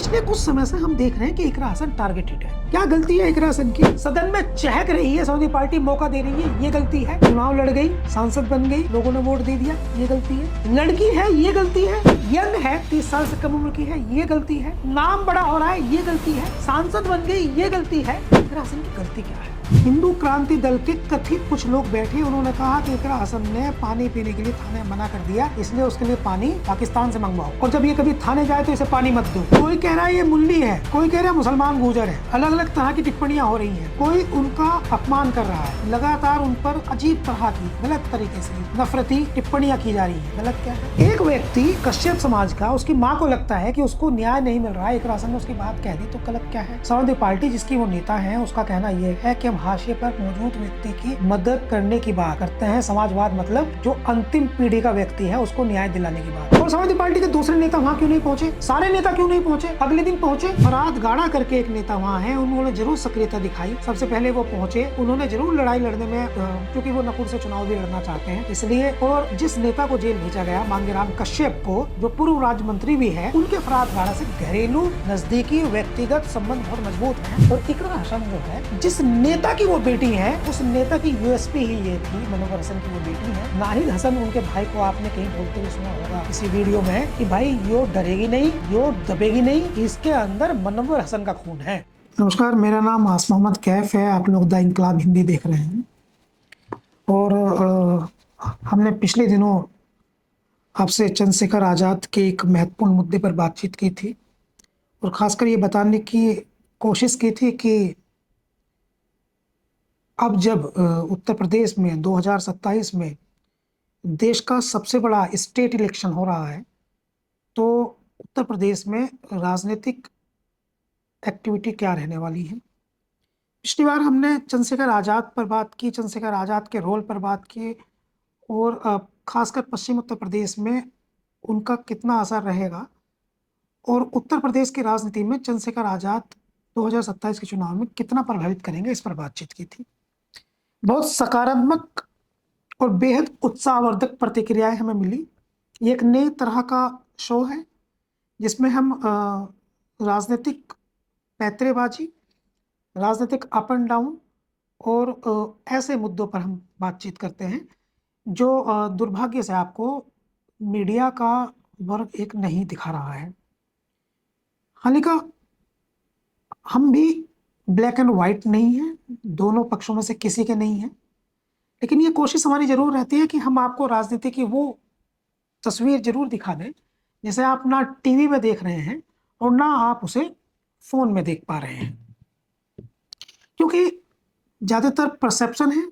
पिछले कुछ समय से हम देख रहे हैं कि इकरा हसन टारगेटेड है। क्या गलती है इकरा हसन की? सदन में चहक रही है, समाजवादी पार्टी मौका दे रही है, ये गलती है। चुनाव लड़ गई, सांसद बन गई, लोगों ने वोट दे दिया, ये गलती है। लड़की है, ये गलती है। यंग है, 30 साल से कम उम्र की है, ये गलती है। नाम बड़ा हो रहा है, ये गलती है। सांसद बन गई, ये गलती है। इकरा हसन की गलती क्या है? हिंदू क्रांति दल के कथित कुछ लोग बैठे, उन्होंने कहा कि इकरा हसन ने पानी पीने के लिए थाने मना कर दिया, इसलिए उसके लिए पानी पाकिस्तान से मंगवाओ, और जब ये कभी थाने जाए तो इसे पानी मत दो। कोई कह रहा है ये मुल्ली है, कोई कह रहा है मुसलमान गुजर है। अलग अलग तरह की टिप्पणियां हो रही हैं। कोई उनका अपमान कर रहा है, लगातार उन पर अजीब तरह की गलत तरीके से नफरती टिप्पणियां की जा रही है। गलत क्या है? एक व्यक्ति कश्यप समाज का, उसकी माँ को लगता है कि उसको न्याय नहीं मिल रहा है, इकरा हसन ने उसकी बात कह दी, तो गलत क्या है? समाजवादी पार्टी जिसकी वो नेता है, उसका कहना यह है कि हाशिए पर मौजूद व्यक्ति की मदद करने की बात करते हैं। समाजवाद मतलब जो अंतिम पीढ़ी का व्यक्ति है उसको न्याय दिलाने की बात। और समाजवादी पार्टी के दूसरे नेता वहाँ क्यों नहीं पहुंचे? सारे नेता क्यों नहीं पहुंचे? अगले दिन पहुंचे। फराद गाड़ा करके एक नेता वहाँ है, उन्होंने जरूर सक्रियता दिखाई। सबसे पहले वो पहुंचे, उन्होंने जरूर लड़ाई लड़ने में, क्योंकि वो नकुल से चुनाव भी लड़ना चाहते हैं इसलिए। और जिस नेता को जेल भेजा गया, मांगेराम कश्यप को, जो पूर्व राज्य मंत्री भी है, उनके फराद गाड़ा से घरेलू नजदीकी व्यक्तिगत संबंध बहुत मजबूत है। और इकरा हसन जो है, जिस नेता की वो बेटी है, उस नेता की यूएसपी ही ये थी, मनोहर हसन की वो बेटी है। नाहिद हसन उनके भाई को आपने कहीं बोलते हुए सुना होगा किसी वीडियो में कि भाई यो डरेगी नहीं, यो दबेगी नहीं, इसके अंदर मनोहर हसन का खून है। नमस्कार, मेरा नाम आस मोहम्मद कैफ है। आप लोग द इंकलाब हिंदी देख रहे हैं। और हमने पिछले दिनों आपसे चंद्रशेखर आजाद के एक महत्वपूर्ण मुद्दे पर बातचीत की थी, और खासकर ये बताने की कोशिश की थी कि अब जब उत्तर प्रदेश में 2027 में देश का सबसे बड़ा स्टेट इलेक्शन हो रहा है, तो उत्तर प्रदेश में राजनीतिक एक्टिविटी क्या रहने वाली है। पिछली बार हमने चंद्रशेखर आज़ाद पर बात की, चंद्रशेखर आज़ाद के रोल पर बात की, और खासकर पश्चिम उत्तर प्रदेश में उनका कितना असर रहेगा, और उत्तर प्रदेश की राजनीति में चंद्रशेखर आज़ाद 2027 के चुनाव में कितना प्रभावित करेंगे, इस पर बातचीत की थी। बहुत सकारात्मक और बेहद उत्साहवर्धक प्रतिक्रियाएं हमें मिली। ये एक नई तरह का शो है जिसमें हम राजनीतिक पैंतरेबाजी, राजनीतिक अप एंड डाउन और ऐसे मुद्दों पर हम बातचीत करते हैं जो दुर्भाग्य से आपको मीडिया का वर्ग एक नहीं दिखा रहा है। हालांकि हम भी ब्लैक एंड वाइट नहीं हैं, दोनों पक्षों में से किसी के नहीं हैं, लेकिन ये कोशिश हमारी जरूर रहती है कि हम आपको राजनीति की वो तस्वीर जरूर दिखा दें जैसे आप ना टीवी में देख रहे हैं और ना आप उसे फोन में देख पा रहे हैं। क्योंकि ज्यादातर परसेप्शन है,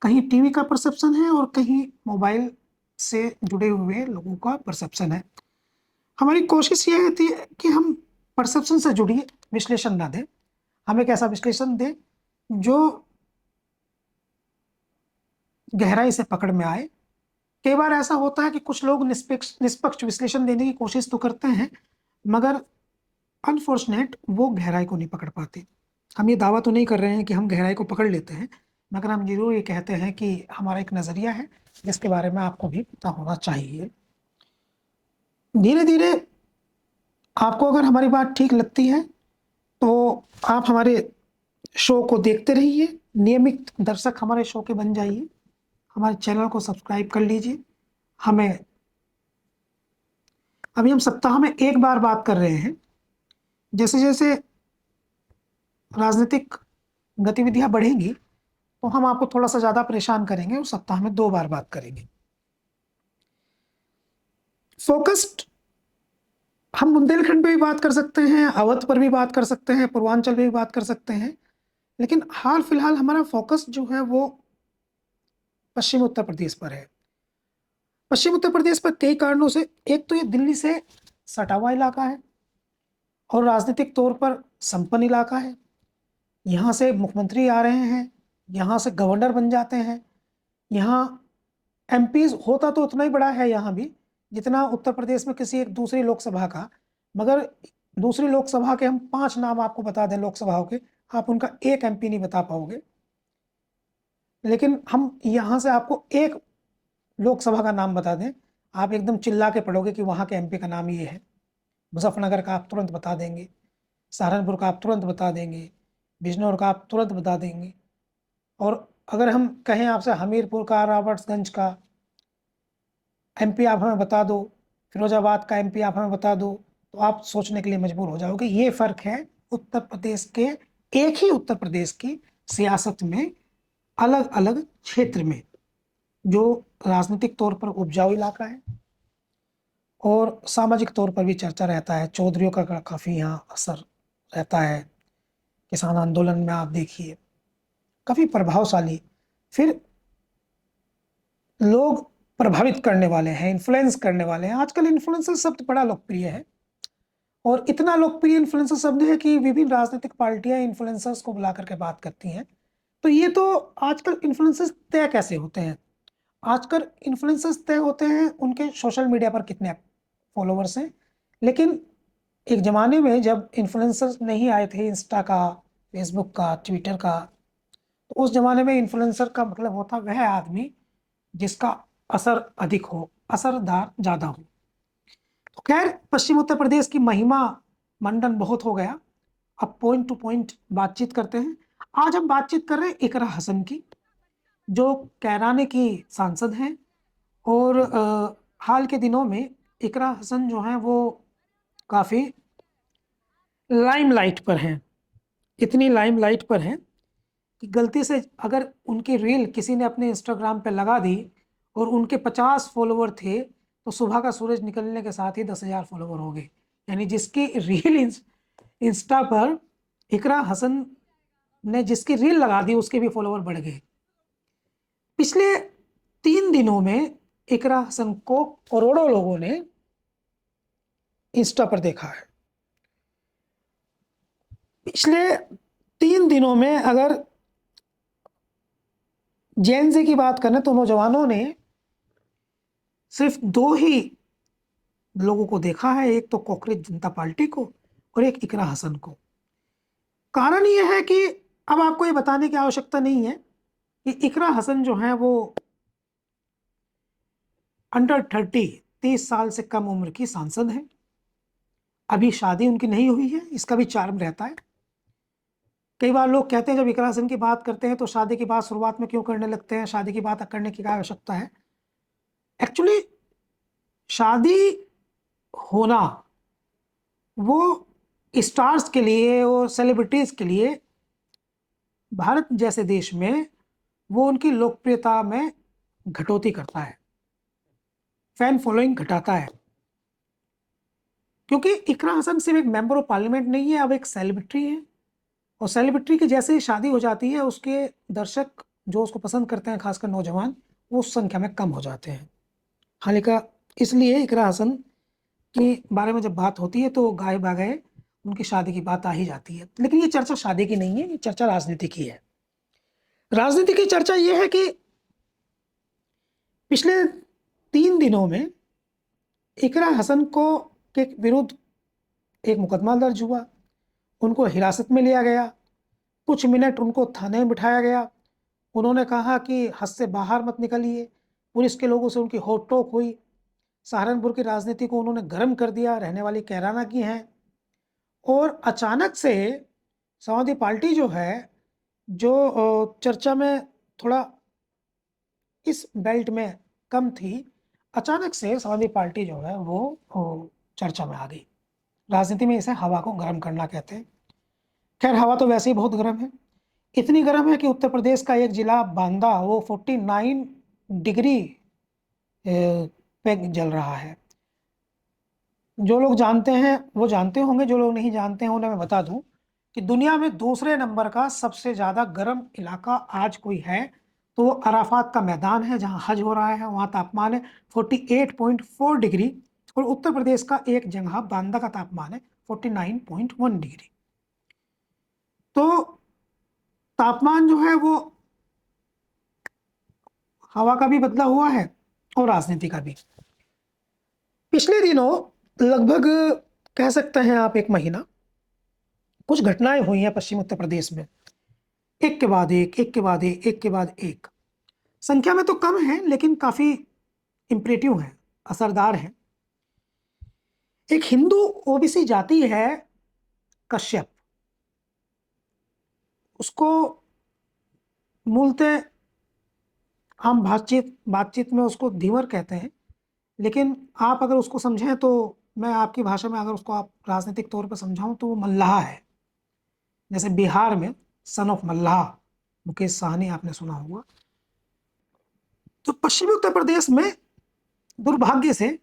कहीं टीवी का परसेप्शन है और कहीं मोबाइल से जुड़े हुए लोगों का परसेप्शन है। हमारी कोशिश ये होती है कि हम परसेप्शन से जुड़ी विश्लेषण ना दें, हम एक ऐसा विश्लेषण दें जो गहराई से पकड़ में आए। कई बार ऐसा होता है कि कुछ लोग निष्पक्ष विश्लेषण देने की कोशिश तो करते हैं, मगर अनफॉर्चुनेट वो गहराई को नहीं पकड़ पाते। हम ये दावा तो नहीं कर रहे हैं कि हम गहराई को पकड़ लेते हैं, मगर हम जरूर ये कहते हैं कि हमारा एक नज़रिया है जिसके बारे में आपको भी पता होना चाहिए। धीरे धीरे आपको अगर हमारी बात ठीक लगती है तो आप हमारे शो को देखते रहिए, नियमित दर्शक हमारे शो के बन जाइए, हमारे चैनल को सब्सक्राइब कर लीजिए। हमें अभी हम सप्ताह में एक बार बात कर रहे हैं, जैसे जैसे राजनीतिक गतिविधियां बढ़ेंगी तो हम आपको थोड़ा सा ज्यादा परेशान करेंगे और सप्ताह में 2 बार बात करेंगे। फोकस्ड हम बुंदेलखंड पे भी बात कर सकते हैं, अवध पर भी बात कर सकते हैं, पूर्वांचल पे भी बात कर सकते हैं, लेकिन हाल फिलहाल हमारा फोकस जो है वो पश्चिम उत्तर प्रदेश पर है। पश्चिम उत्तर प्रदेश पर कई कारणों से, एक तो ये दिल्ली से सटा हुआ इलाका है और राजनीतिक तौर पर संपन्न इलाका है। यहाँ से मुख्यमंत्री आ रहे हैं, यहाँ से गवर्नर बन जाते हैं, यहाँ एमपीज होता तो उतना ही बड़ा है यहाँ भी जितना उत्तर प्रदेश में किसी एक दूसरी लोकसभा का, मगर दूसरी लोकसभा के हम 5 नाम आपको बता दें लोकसभाओं के, आप उनका एक एमपी नहीं बता पाओगे। लेकिन हम यहाँ से आपको एक लोकसभा का नाम बता दें, आप एकदम चिल्ला के पढ़ोगे कि वहाँ के एमपी का नाम ये है। मुजफ्फरनगर का आप तुरंत बता देंगे, सहारनपुर का आप तुरंत बता देंगे, बिजनौर का आप तुरंत बता देंगे। और अगर हम कहें आपसे हमीरपुर का, रॉबर्ट्सगंज का एमपी आप हमें बता दो, फिरोजाबाद का एमपी आप हमें बता दो, तो आप सोचने के लिए मजबूर हो जाओगे। ये फर्क है उत्तर प्रदेश के, एक ही उत्तर प्रदेश की सियासत में अलग अलग क्षेत्र में, जो राजनीतिक तौर पर उपजाऊ इलाका है और सामाजिक तौर पर भी चर्चा रहता है। चौधरियों का काफ़ी यहाँ असर रहता है। किसान आंदोलन में आप देखिए काफ़ी प्रभावशाली, फिर लोग प्रभावित करने वाले हैं, इन्फ्लुएंस करने वाले हैं। आजकल इन्फ्लुएंसर शब्द बड़ा लोकप्रिय है और इतना लोकप्रिय इन्फ्लुएंसर शब्द है कि विभिन्न राजनीतिक पार्टियां इन्फ्लुएंसर्स को बुला करके बात करती हैं। तो ये तो आजकल इन्फ्लुएंसर्स तय कैसे होते हैं? आजकल इन्फ्लुएंसर्स तय होते हैं उनके सोशल मीडिया पर कितने फॉलोवर्स हैं। लेकिन एक ज़माने में जब इन्फ्लुएंसर्स नहीं आए थे, इंस्टा का, फेसबुक का, ट्विटर का, तो उस ज़माने में इन्फ्लुएंसर का मतलब होता वह आदमी जिसका असर अधिक हो, असरदार ज़्यादा हो। तो खैर, पश्चिम उत्तर प्रदेश की महिमा मंडन बहुत हो गया। अब पॉइंट टू पॉइंट बातचीत करते हैं। आज हम बातचीत कर रहे हैं इकरा हसन की, जो कैराने की सांसद हैं और हाल के दिनों में इकरा हसन जो हैं वो काफ़ी लाइमलाइट पर हैं। इतनी लाइमलाइट पर हैं कि गलती से अगर उनकी रील किसी ने अपने इंस्टाग्राम पे लगा दी और उनके 50 फॉलोवर थे, तो सुबह का सूरज निकलने के साथ ही 10,000 फॉलोवर हो गए। यानी जिसकी रील इंस्टा पर इकरा हसन ने जिसकी रील लगा दी उसके भी फॉलोवर बढ़ गए। पिछले 3 दिनों में इकरा हसन को करोड़ों लोगों ने इंस्टा पर देखा है। पिछले 3 दिनों में अगर जेन ज़ी की बात करें तो नौजवानों ने सिर्फ 2 ही लोगों को देखा है, एक तो कांग्रेस जनता पार्टी को और एक इकरा हसन को। कारण यह है कि अब आपको ये बताने की आवश्यकता नहीं है कि इकरा हसन जो है वो अंडर 30 साल से कम उम्र की सांसद है। अभी शादी उनकी नहीं हुई है, इसका भी चार्म रहता है। कई बार लोग कहते हैं जब इकरा हसन की बात करते हैं तो शादी की बात शुरुआत में क्यों करने लगते हैं, शादी की बात करने की क्या आवश्यकता है। एक्चुअली शादी होना वो स्टार्स के लिए और सेलिब्रिटीज के लिए भारत जैसे देश में वो उनकी लोकप्रियता में घटौती करता है, फैन फॉलोइंग घटाता है। क्योंकि इकरा हसन सिर्फ एक मेंबर ऑफ पार्लियामेंट नहीं है, अब एक सेलिब्रिटी है और सेलिब्रिटी की जैसे ही शादी हो जाती है उसके दर्शक जो उसको पसंद करते हैं, खासकर नौजवान, वो उस संख्या में कम हो जाते हैं। हालांकि इसलिए इकरा हसन के बारे में जब बात होती है तो गाए बागाए उनकी शादी की बात आ ही जाती है। लेकिन ये चर्चा शादी की नहीं है, ये चर्चा राजनीति की है। राजनीति की चर्चा ये है कि पिछले 3 दिनों में इकरा हसन को के विरुद्ध एक मुकदमा दर्ज हुआ, उनको हिरासत में लिया गया, कुछ मिनट उनको थाने में बिठाया गया। उन्होंने कहा कि हद से बाहर मत निकलिए। पुलिस के लोगों से उनकी होट टोक हुई। सहारनपुर की राजनीति को उन्होंने गर्म कर दिया, रहने वाली कैराना की हैं। और अचानक से समाजवादी पार्टी जो है, जो चर्चा में थोड़ा इस बेल्ट में कम थी, अचानक से समाजवादी पार्टी जो है वो चर्चा में आ गई। राजनीति में इसे हवा को गर्म करना कहते हैं। खैर, हवा तो वैसे ही बहुत गर्म है। इतनी गर्म है कि उत्तर प्रदेश का एक जिला बांदा वो 49 डिग्री पे जल रहा है। जो लोग जानते हैं वो जानते होंगे, जो लोग नहीं जानते हैं उन्हें मैं बता दूं कि दुनिया में दूसरे नंबर का सबसे ज़्यादा गर्म इलाका आज कोई है तो वो अराफात का मैदान है, जहां हज हो रहा है। वहाँ तापमान है 48.4 डिग्री और उत्तर प्रदेश का एक जगह बांदा का तापमान है 49.1 डिग्री। तो तापमान जो है वो हवा का भी बदला हुआ है और राजनीति का भी। पिछले दिनों लगभग कह सकते हैं आप 1 महीना कुछ घटनाएं हुई हैं पश्चिम उत्तर प्रदेश में, एक के बाद एक, एक के बाद एक, एक के बाद एक। संख्या में तो कम है लेकिन काफी इंप्रेटिव है, असरदार है। एक हिंदू ओबीसी जाति है कश्यप, उसको मूलतः हम बातचीत में उसको धीवर कहते हैं, लेकिन आप अगर उसको समझें तो मैं आपकी भाषा में अगर उसको आप राजनीतिक तौर पर समझाऊं तो वो मल्लाह है। जैसे बिहार में सन ऑफ मल्लाह, मुकेश साहनी आपने सुना होगा। तो पश्चिमी उत्तर प्रदेश में दुर्भाग्य से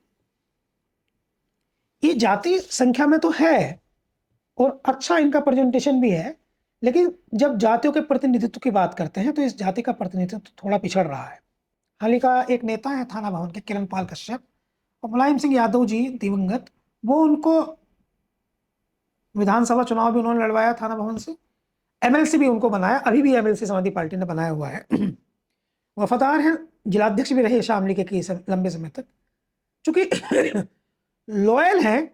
ये जाति संख्या में तो है और अच्छा इनका प्रेजेंटेशन भी है, लेकिन जब जातियों के प्रतिनिधित्व की बात करते हैं तो इस जाति का प्रतिनिधित्व थोड़ा पिछड़ रहा है। हाल ही का एक नेता है थाना भवन के, किरण पाल कश्यप, और मुलायम सिंह यादव जी दिवंगत, वो उनको विधानसभा चुनाव भी उन्होंने लड़वाया थाना भवन से, एमएलसी भी उनको बनाया, अभी भी एमएलसी समाजवादी पार्टी ने बनाया हुआ है। वफादार हैं, जिलाध्यक्ष भी रहे शामली के कई लंबे समय तक। चूंकि लॉयल हैं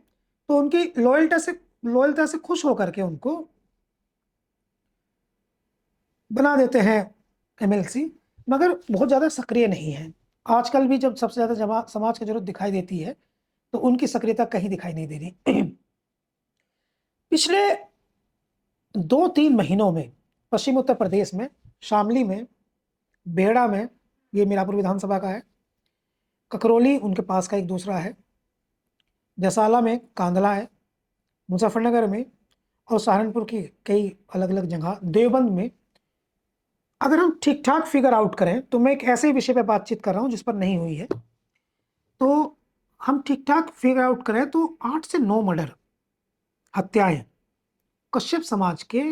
तो उनकी लॉयल्टा से खुश होकर के उनको बना देते हैं एमएलसी, मगर बहुत ज़्यादा सक्रिय नहीं है। आजकल भी जब सबसे ज़्यादा समाज की जरूरत दिखाई देती है तो उनकी सक्रियता कहीं दिखाई नहीं दे रही। पिछले 2-3 महीनों में पश्चिम उत्तर प्रदेश में शामली में, बेहड़ा में, ये मीरापुर विधानसभा का है, ककरौली उनके पास का एक दूसरा है, जसाला में कांदला है, मुजफ्फरनगर में और सहारनपुर की कई अलग अलग जगह, देवबंद में, अगर हम ठीक ठाक फिगर आउट करें तो मैं एक ऐसे विषय पर बातचीत कर रहा हूं जिस पर नहीं हुई है, तो हम ठीक ठाक फिगर आउट करें तो 8 से 9 मर्डर, हत्याएं कश्यप समाज के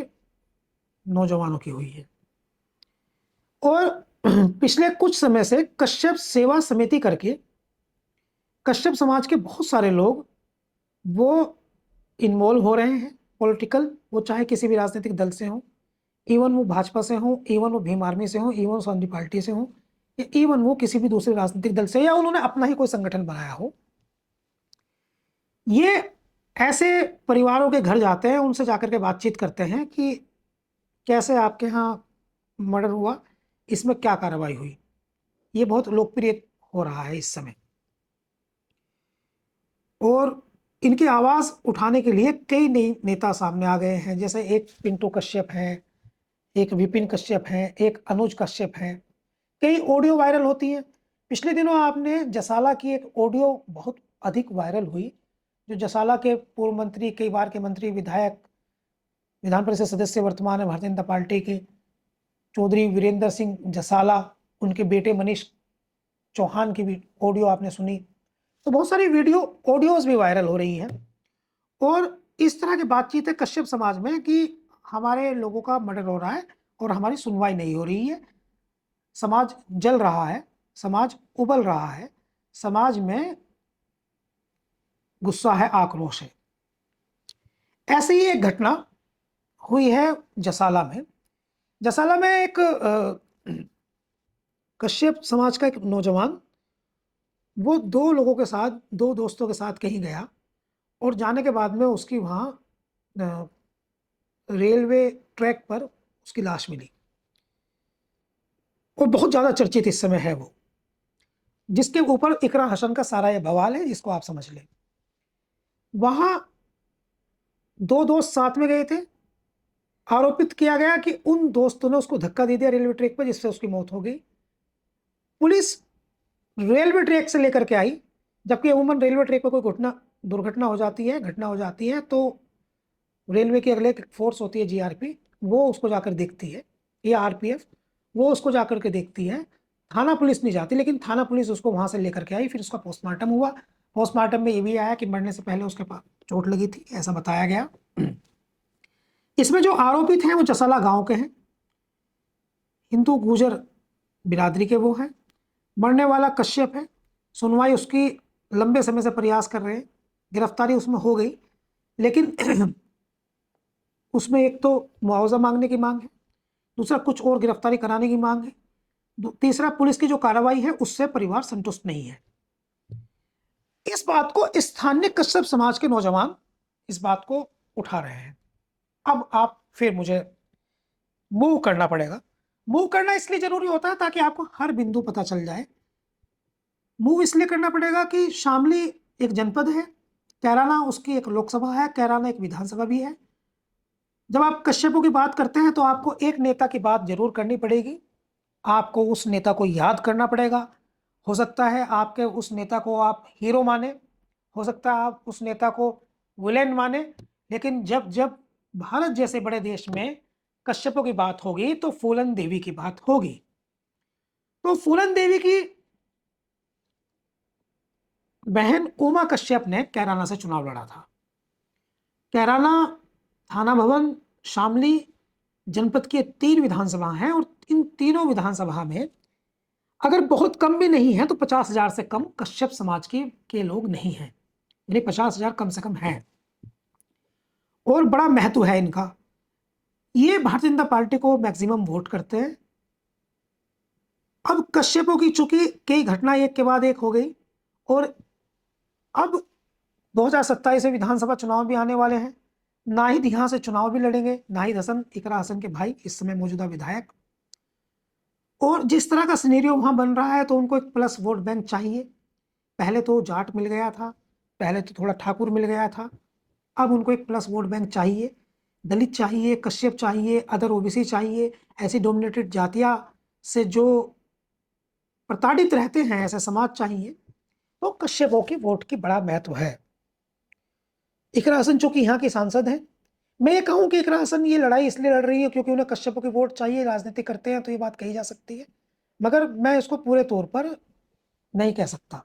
नौजवानों की हुई है। और पिछले कुछ समय से कश्यप सेवा समिति करके कश्यप समाज के बहुत सारे लोग वो इन्वॉल्व हो रहे हैं पॉलिटिकल, वो चाहे किसी भी राजनीतिक दल से हों, इवन वो भाजपा से हों, इवन वो भीम आर्मी से हों, इवन समाजवादी पार्टी से हों, या इवन वो किसी भी दूसरे राजनीतिक दल से, या उन्होंने अपना ही कोई संगठन बनाया हो। ये ऐसे परिवारों के घर जाते हैं, उनसे जाकर के बातचीत करते हैं कि कैसे आपके यहाँ मर्डर हुआ, इसमें क्या कार्रवाई हुई। ये बहुत लोकप्रिय हो रहा है इस समय, और इनकी आवाज उठाने के लिए कई नए नेता सामने आ गए हैं। जैसे एक पिंटू कश्यप हैं, एक विपिन कश्यप हैं, एक अनुज कश्यप हैं। कई ऑडियो वायरल होती हैं। पिछले दिनों आपने जसाला की एक ऑडियो बहुत अधिक वायरल हुई, जो जसाला के पूर्व मंत्री, कई बार के मंत्री, विधायक, विधान परिषद सदस्य वर्तमान है भारतीय जनता पार्टी के, चौधरी वीरेंद्र सिंह जसाला, उनके बेटे मनीष चौहान की भी ऑडियो आपने सुनी। तो बहुत सारी ऑडियोज भी वायरल हो रही हैं, और इस तरह की बातचीत है कश्यप समाज में कि हमारे लोगों का मर्डर हो रहा है और हमारी सुनवाई नहीं हो रही है, समाज जल रहा है, समाज उबल रहा है, समाज में गुस्सा है, आक्रोश है। ऐसी ही एक घटना हुई है जसाला में। जसाला में एक कश्यप समाज का एक नौजवान, वो दो दोस्तों के साथ कहीं गया, और जाने के बाद में उसकी वहाँ रेलवे ट्रैक पर उसकी लाश मिली, और बहुत ज़्यादा चर्चित इस समय है वो, जिसके ऊपर इकरा हसन का सारा ये बवाल है, जिसको आप समझ लें। वहाँ 2 दोस्त साथ में गए थे, आरोपित किया गया कि उन दोस्तों ने उसको धक्का दे दिया रेलवे ट्रैक पर, जिससे उसकी मौत हो गई। पुलिस रेलवे ट्रैक से लेकर के आई, जबकि अमूमन रेलवे ट्रैक पर कोई घटना हो जाती है तो रेलवे की अगले फोर्स होती है जीआरपी, वो उसको जाकर देखती है, या आरपीएफ, वो उसको जाकर के देखती है। थाना पुलिस नहीं जाती, लेकिन थाना पुलिस उसको वहां से लेकर के आई। फिर उसका पोस्टमार्टम हुआ। पोस्टमार्टम में ये भी आया कि मरने से पहले उसके पास चोट लगी थी, ऐसा बताया गया। इसमें जो आरोपित हैं वो जसाला गांव के हैं, हिंदू गुर्जर बिरादरी के वो हैं। मरने वाला कश्यप है। सुनवाई उसकी लंबे समय से प्रयास कर रहे हैं, गिरफ्तारी उसमें हो गई, लेकिन उसमें एक तो मुआवजा मांगने की मांग है, दूसरा कुछ और गिरफ्तारी कराने की मांग है, तीसरा पुलिस की जो कार्रवाई है उससे परिवार संतुष्ट नहीं है। इस बात को स्थानीय कश्यप समाज के नौजवान इस बात को उठा रहे हैं। अब आप फिर मुझे मूव करना पड़ेगा। मूव करना इसलिए जरूरी होता है ताकि आपको हर बिंदु पता चल जाए। मूव इसलिए करना पड़ेगा कि शामली एक जनपद है, कैराना उसकी एक लोकसभा है, कैराना एक विधानसभा भी है। जब आप कश्यपों की बात करते हैं तो आपको एक नेता की बात जरूर करनी पड़ेगी। आपको उस नेता को याद करना पड़ेगा। हो सकता है आपके उस नेता को आप हीरो माने, हो सकता है आप उस नेता को विलेन माने, लेकिन जब जब भारत जैसे बड़े देश में कश्यपों की बात होगी तो फूलन देवी की बात होगी। तो फूलन देवी की बहन उमा कश्यप ने कैराना से चुनाव लड़ा था। कैराना, थाना भवन, शामली जनपद की 3 विधानसभा हैं और इन तीनों विधानसभा में अगर बहुत कम भी नहीं है तो 50,000 से कम कश्यप समाज के लोग नहीं हैं, यानी 50,000 कम से कम है और बड़ा महत्व है इनका। ये भारतीय जनता पार्टी को मैक्सिमम वोट करते हैं। अब कश्यपों की चूंकि कई घटना एक के बाद एक हो गई और अब 2027 में विधानसभा चुनाव भी आने वाले हैं। नाहिद यहां से चुनाव भी लड़ेंगे, नाहिद हसन, इकरा हसन के भाई, इस समय मौजूदा विधायक। और जिस तरह का सिनेरियो वहां बन रहा है तो उनको एक प्लस वोट बैंक चाहिए। पहले तो जाट मिल गया था, पहले तो थोड़ा ठाकुर मिल गया था, अब उनको एक प्लस वोट बैंक चाहिए। दलित चाहिए, कश्यप चाहिए, अदर ओबीसी चाहिए। ऐसी डोमिनेटेड जातियां से जो प्रताड़ित रहते हैं ऐसे समाज चाहिए। तो कश्यपों की वोट की बड़ा महत्व है। इकरा हसन चूंकि यहाँ के सांसद हैं, मैं ये कहूं कि इकरा हसन ये लड़ाई इसलिए लड़ रही है क्योंकि उन्हें कश्यपों की वोट चाहिए, राजनीति करते हैं तो ये बात कही जा सकती है, मगर मैं इसको पूरे तौर पर नहीं कह सकता।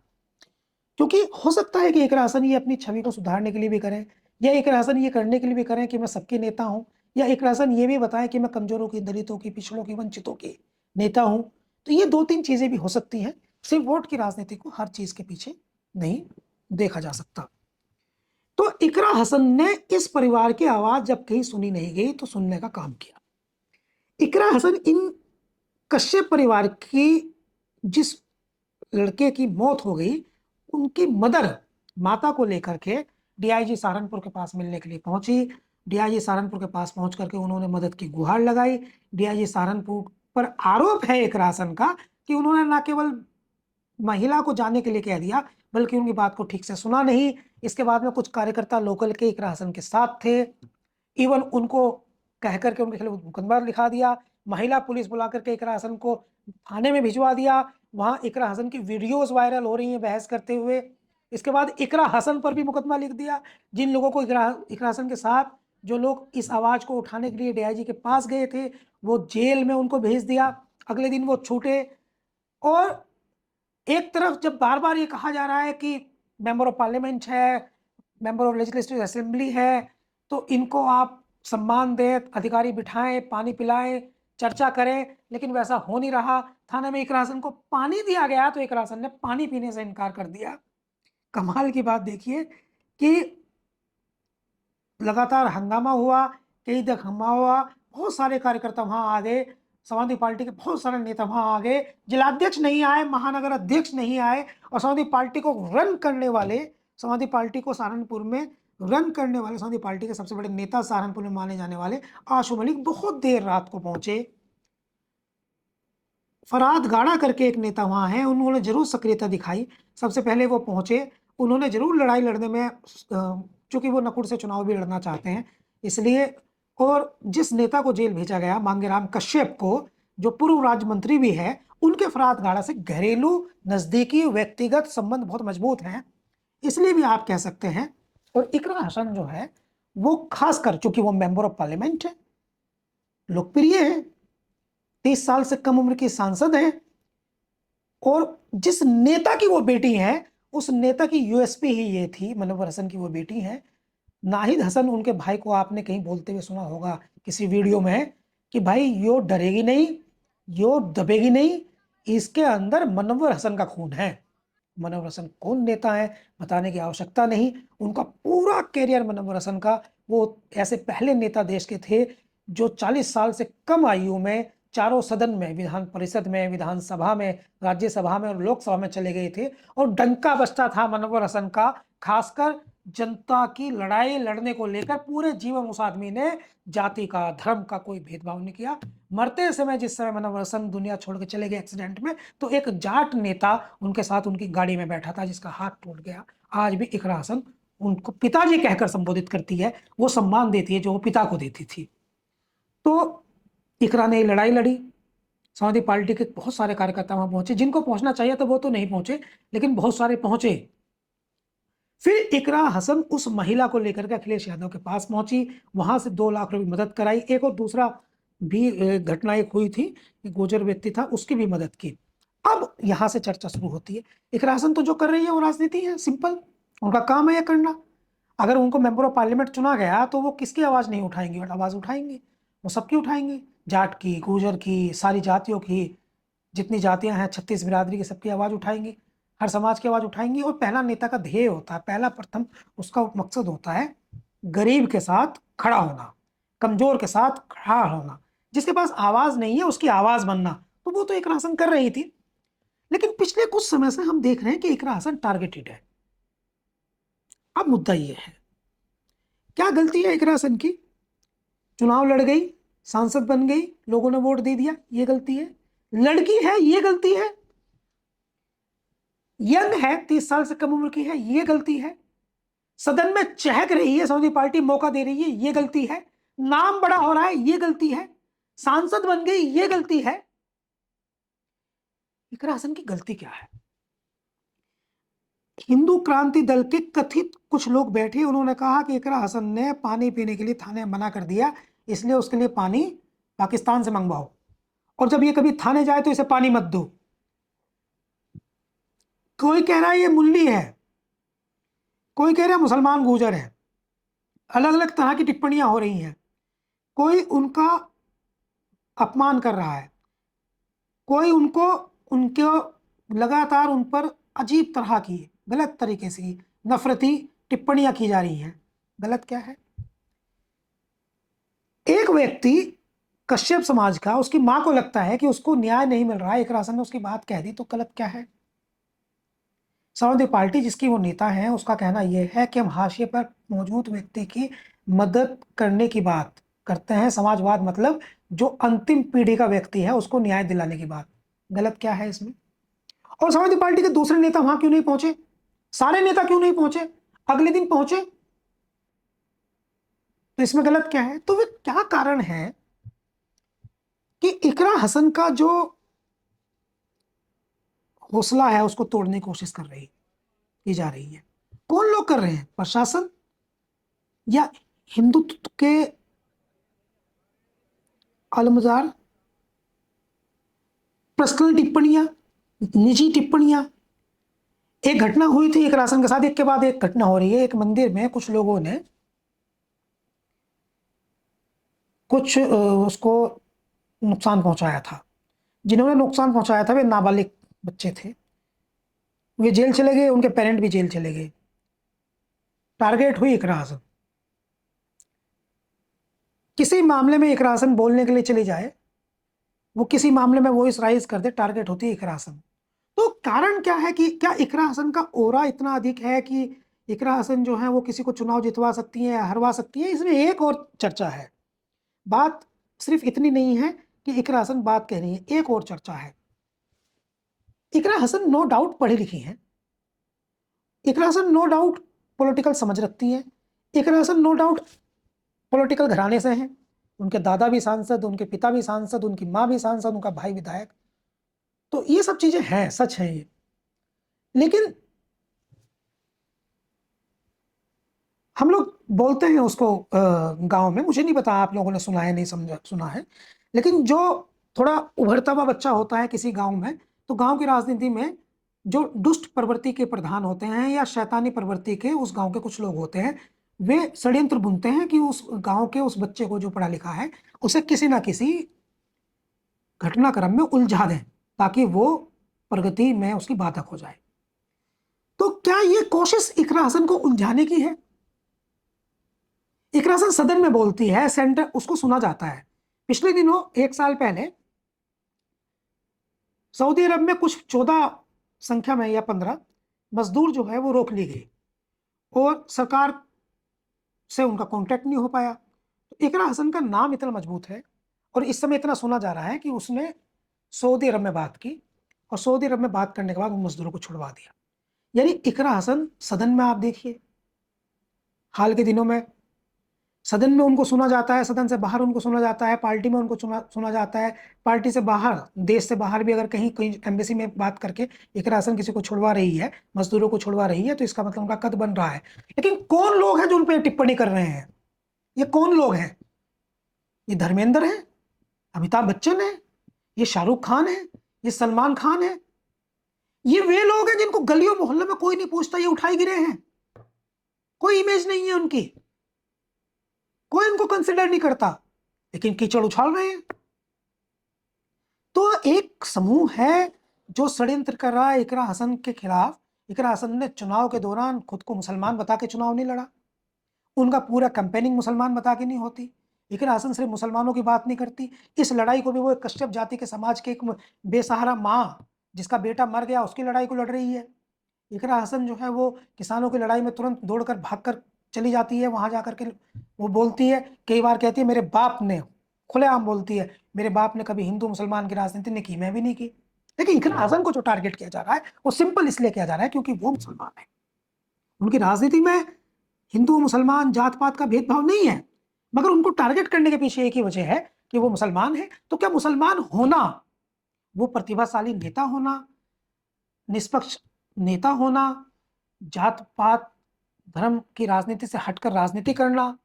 क्योंकि हो सकता है कि इकरा हसन ये अपनी छवि को सुधारने के लिए भी करें, या इकरा हसन ये करने के लिए भी करें कि मैं सबके नेता हूं, या इकरा हसन ये भी बताएं कि मैं कमजोरों की, दलितों की, पिछड़ों की, वंचितों की नेता हूं। तो ये 2-3 चीजें भी हो सकती हैं। सिर्फ वोट की राजनीति को हर चीज के पीछे नहीं देखा जा सकता। तो इकरा हसन ने इस परिवार की आवाज जब कहीं सुनी नहीं गई तो सुनने का काम किया। इकरा हसन इन कश्यप परिवार की, जिस लड़के की मौत हो गई, उनकी मदर, माता को लेकर के डीआईजी सहारनपुर के पास मिलने के लिए पहुंची। डीआईजी सहारनपुर के पास पहुंच करके उन्होंने मदद की गुहार लगाई। डीआईजी सहारनपुर पर आरोप है इकरा हसन का कि उन्होंने न केवल महिला को जाने के लिए कह दिया बल्कि उनकी बात को ठीक से सुना नहीं। इसके बाद में कुछ कार्यकर्ता लोकल के इकरा हसन के साथ थे, इवन उनको कह करके उनके खिलाफ मुकदमा लिखा दिया। महिला पुलिस बुला करके इकरा हसन को थाने में भिजवा दिया। वहां इकरा हसन की वीडियोस वायरल हो रही हैं बहस करते हुए। इसके बाद इकरा हसन पर भी मुकदमा लिख दिया। जिन लोगों को इकरा हसन के साथ, जो लोग इस आवाज को उठाने के लिए डीआईजी के पास गए थे, वो जेल में उनको भेज दिया। अगले दिन वो छूटे। और एक तरफ जब बार बार ये कहा जा रहा है कि मेंबर ऑफ पार्लियामेंट है, मेंबर ऑफ लेजिस्लेटिव असेंबली है, तो इनको आप सम्मान दें, अधिकारी बिठाएं, पानी पिलाएं, चर्चा करें, लेकिन वैसा हो नहीं रहा। थाने में इकरा हसन को पानी दिया गया तो इकरा हसन ने पानी पीने से इनकार कर दिया। कमाल की बात देखिए कि लगातार हंगामा हुआ, कई तक हंगामा हुआ, बहुत सारे कार्यकर्ता वहां आ गए, समाजवादी पार्टी के बहुत सारे नेता वहां आ गए, जिलाध्यक्ष नहीं आए, महानगर अध्यक्ष नहीं आए, और समाजवादी पार्टी को रन करने वाले, समाजवादी पार्टी को सहारनपुर में रन करने वाले, समाजवादी पार्टी के सबसे बड़े नेता सहारनपुर में माने जाने वाले आशु मलिक बहुत देर रात को पहुंचे। फरहाद गाड़ा करके एक नेता वहां है, उन्होंने जरूर सक्रियता दिखाई। सबसे पहले वो पहुंचे, उन्होंने जरूर लड़ाई लड़ने में, चूंकि वो नकुड़ से चुनाव भी लड़ना चाहते हैं इसलिए। और जिस नेता को जेल भेजा गया, मांगेराम कश्यप को, जो पूर्व राज्य मंत्री भी है, उनके फरहाद गाड़ा से घरेलू नजदीकी व्यक्तिगत संबंध बहुत मजबूत हैं, इसलिए भी आप कह सकते हैं। और इकरा हसन जो है वो खासकर, चूंकि वो मेंबर ऑफ पार्लियामेंट है, लोकप्रिय है, 30 साल से कम उम्र की सांसद है, और जिस नेता की वो बेटी है उस नेता की यूएसपी ही ये थी, मनव्वर हसन की वो बेटी है। नाहिद हसन, उनके भाई को आपने कहीं बोलते हुए सुना होगा किसी वीडियो में कि भाई यो डरेगी नहीं, यो दबेगी नहीं, इसके अंदर मनव्वर हसन का खून है। मनव्वर हसन कौन नेता है बताने की आवश्यकता नहीं, उनका पूरा कैरियर मनव्वर हसन का, वो ऐसे पहले नेता देश के थे जो 40 साल से कम आयु में चारों सदन में, विधान परिषद में, विधानसभा में, राज्यसभा में और लोकसभा में चले गए थे, और डंका बजता था मनव्वर हसन का, खासकर जनता की लड़ाई लड़ने को लेकर। पूरे जीवन उस आदमी ने जाति का, धर्म का कोई भेदभाव नहीं किया। मरते समय, जिस समय मनव्वर हसन दुनिया छोड़ के चले गए एक्सीडेंट में, तो एक जाट नेता उनके साथ उनकी गाड़ी में बैठा था जिसका हाथ टूट गया। आज भी इकरा हसन उनको पिताजी कहकर संबोधित करती है, वो सम्मान देती है जो वो पिता को देती थी। तो इकरा ने लड़ाई लड़ी, समाजवादी पार्टी के बहुत सारे कार्यकर्ता वहां पहुंचे, जिनको पहुंचना चाहिए था वो तो नहीं पहुंचे, लेकिन बहुत सारे पहुंचे। फिर इकरा हसन उस महिला को लेकर के अखिलेश यादव के पास पहुंची, वहां से 2 लाख रुपए मदद कराई। एक और दूसरा भी घटना एक हुई थी कि गोजर व्यक्ति था, उसकी भी मदद की। अब यहां से चर्चा शुरू होती है। इकरा हसन तो जो कर रही है वो राजनीति है, सिंपल, उनका काम है यह करना। अगर उनको मेंबर ऑफ पार्लियामेंट चुना गया तो वो किसकी आवाज नहीं उठाएंगे, और आवाज उठाएंगे, वो सबकी उठाएंगे, जाट की, गुर्जर की, सारी जातियों की, जितनी जातियां हैं 36 बिरादरी की, सबकी आवाज उठाएंगे, हर समाज की आवाज उठाएंगे। और पहला नेता का ध्येय होता है, पहला प्रथम उसका मकसद होता है गरीब के साथ खड़ा होना, कमजोर के साथ खड़ा होना, जिसके पास आवाज नहीं है उसकी आवाज बनना। तो वो तो इकरा हसन कर रही थी। लेकिन पिछले कुछ समय से हम देख रहे हैं कि इकरा हसन टारगेटेड है। अब मुद्दा ये है, क्या गलती है इकरा हसन की? चुनाव लड़ गई, सांसद बन गई, लोगों ने वोट दे दिया, ये गलती है? लड़की है, ये गलती है? यंग है, 30 साल से कम उम्र की है, ये गलती है? सदन में चहक रही है, समाजवादी पार्टी मौका दे रही है, ये गलती है? नाम बड़ा हो रहा है, ये गलती है? सांसद बन गई, ये गलती है? इकरा हसन की गलती क्या है? हिंदू क्रांति दल के कथित कुछ लोग बैठे, उन्होंने कहा कि इकरा हसन ने पानी पीने के लिए थाने मना कर दिया, इसलिए उसके लिए पानी पाकिस्तान से मंगवाओ, और जब ये कभी थाने जाए तो इसे पानी मत दो। कोई कह रहा है ये मुल्ली है, कोई कह रहा है मुसलमान गुर्जर है, अलग अलग तरह की टिप्पणियां हो रही हैं। कोई उनका अपमान कर रहा है, कोई उनको उनके लगातार उन पर अजीब तरह की गलत तरीके से नफरती टिप्पणियां की जा रही हैं। गलत क्या है? एक व्यक्ति कश्यप समाज का, उसकी मां को लगता है कि उसको न्याय नहीं मिल रहा है, इकरा हसन ने उसकी बात कह दी, तो गलत क्या है? समाजवादी पार्टी जिसकी वो नेता है, उसका कहना यह है कि हम हाशिए पर मौजूद व्यक्ति की मदद करने की बात करते हैं। समाजवाद मतलब जो अंतिम पीढ़ी का व्यक्ति है उसको न्याय दिलाने की बात। गलत क्या है इसमें? और समाजवादी पार्टी के दूसरे नेता वहां क्यों नहीं पहुंचे? सारे नेता क्यों नहीं पहुंचे? अगले दिन पहुंचे, तो इसमें गलत क्या है? तो वे क्या कारण है कि इकरा हसन का जो हौसला है उसको तोड़ने की कोशिश की जा रही है? कौन लोग कर रहे हैं? प्रशासन या हिंदुत्व के अलमजार? पर्सनल टिप्पणियां, निजी टिप्पणियां। एक घटना हुई थी इकरा हसन के साथ, एक के बाद एक घटना हो रही है। एक मंदिर में कुछ लोगों ने कुछ उसको नुकसान पहुंचाया था। जिन्होंने नुकसान पहुंचाया था वे नाबालिग बच्चे थे, वे जेल चले गए, उनके पेरेंट भी जेल चले गए। टारगेट हुई इकरा हसन। किसी मामले में इकरा हसन बोलने के लिए चली जाए, वो किसी मामले में वॉइस राइज कर दे, टारगेट होती है इकरा हसन। तो कारण क्या है कि क्या इकरा हसन का ओरा इतना अधिक है कि इकरा हसन जो है वो किसी को चुनाव जितवा सकती है या हरवा सकती है? इसमें एक और चर्चा है। बात सिर्फ इतनी नहीं है कि इकरा हसन बात कह रही है, एक और चर्चा है। इकरा हसन नो डाउट पढ़ी लिखी है, इकरा हसन नो डाउट पॉलिटिकल समझ रखती है, इकरा हसन नो डाउट पॉलिटिकल घराने से हैं। उनके दादा भी सांसद, उनके पिता भी सांसद, उनकी माँ भी सांसद, उनका भाई विधायक। तो ये सब चीजें हैं, सच है ये। लेकिन हम लोग बोलते हैं उसको गांव में, मुझे नहीं पता आप लोगों ने सुना है नहीं समझा सुना है, लेकिन जो थोड़ा उभरता हुआ बच्चा होता है किसी गांव में, तो गांव की राजनीति में जो दुष्ट प्रवृत्ति के प्रधान होते हैं या शैतानी प्रवृत्ति के उस गांव के कुछ लोग होते हैं, वे षड्यंत्र बुनते हैं कि उस गांव के उस बच्चे को जो पढ़ा लिखा है उसे किसी ना किसी घटनाक्रम में उलझा दें, ताकि वो प्रगति में उसकी बाधक हो जाए। तो क्या ये कोशिश इकरा हसन को उलझाने की है? इकरा हसन सदन में बोलती है, सेंटर उसको सुना जाता है। पिछले दिनों 1 साल पहले सऊदी अरब में कुछ 14 संख्या में या 15 मजदूर जो है वो रोक ली गई और सरकार से उनका कांटेक्ट नहीं हो पाया। तो इकरा हसन का नाम इतना मजबूत है और इस समय इतना सुना जा रहा है कि उसने सऊदी अरब में बात की और सऊदी अरब में बात करने के बाद उन मजदूरों को छुड़वा दिया। यानी इकरा हसन सदन में आप देखिए, हाल के दिनों में सदन में उनको सुना जाता है, सदन से बाहर उनको सुना जाता है, पार्टी में उनको सुना जाता है, पार्टी से बाहर, देश से बाहर भी अगर कहीं कहीं एम्बेसी में बात करके इकरा हसन किसी को छुड़वा रही है, मजदूरों को छुड़वा रही है, तो इसका मतलब उनका कद बन रहा है। लेकिन कौन लोग हैं जो उन पर टिप्पणी कर रहे हैं? ये कौन लोग हैं? ये धर्मेंद्र है, अमिताभ बच्चन है, ये शाहरुख खान है, ये सलमान खान है? ये वे लोग हैं जिनको गलियों मोहल्ले में कोई नहीं पूछता, ये उठाए गिरे हैं, कोई इमेज नहीं है उनकी, कोई इनको कंसिडर नहीं करता, लेकिन कीचड़ उछाल रहे हैं। तो एक समूह है जो षड्यंत्र कर रहा है इकरा हसन के खिलाफ। इकरा हसन ने चुनाव के दौरान खुद को मुसलमान बता के चुनाव नहीं लड़ा, उनका पूरा कैंपेनिंग मुसलमान बता के नहीं होती। इकरा हसन सिर्फ मुसलमानों की बात नहीं करती, इस लड़ाई को भी वो एक कश्यप जाति के समाज के एक बेसहारा माँ जिसका बेटा मर गया उसकी लड़ाई को लड़ रही है। इकरा हसन जो है वो किसानों की लड़ाई में तुरंत दौड़कर भागकर चली जाती है, वहां जाकर के वो बोलती है, कई बार कहती है मेरे बाप ने, खुलेआम बोलती है, मेरे बाप ने कभी हिंदू मुसलमान की राजनीति नहीं की, मैं भी नहीं की। लेकिन इकरा हसन को जो टारगेट किया जा रहा है वो सिंपल इसलिए किया जा रहा है क्योंकि वो मुसलमान है। उनकी राजनीति में हिंदू मुसलमान जात पात का भेदभाव नहीं है, मगर उनको टारगेट करने के पीछे एक ही वजह है कि वो मुसलमान है। तो क्या मुसलमान होना, वो प्रतिभाशाली नेता होना, निष्पक्ष नेता होना, जात पात धर्म की राजनीति से हटकर राजनीति करना,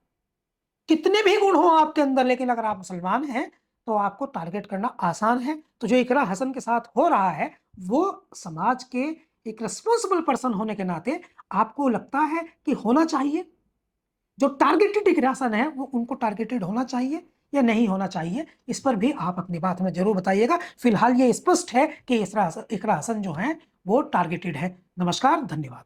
कितने भी गुण हो आपके अंदर, लेकिन अगर आप मुसलमान हैं तो आपको टारगेट करना आसान है। तो जो इकरा हसन के साथ हो रहा है वो समाज के एक रिस्पॉन्सिबल पर्सन होने के नाते आपको लगता है कि होना चाहिए, जो टारगेटेड इकरा हसन है वो उनको टारगेटेड होना चाहिए या नहीं होना चाहिए, इस पर भी आप अपनी बात में जरूर बताइएगा। फिलहाल ये स्पष्ट है कि इकरा हसन जो है वो टारगेटेड है। नमस्कार, धन्यवाद।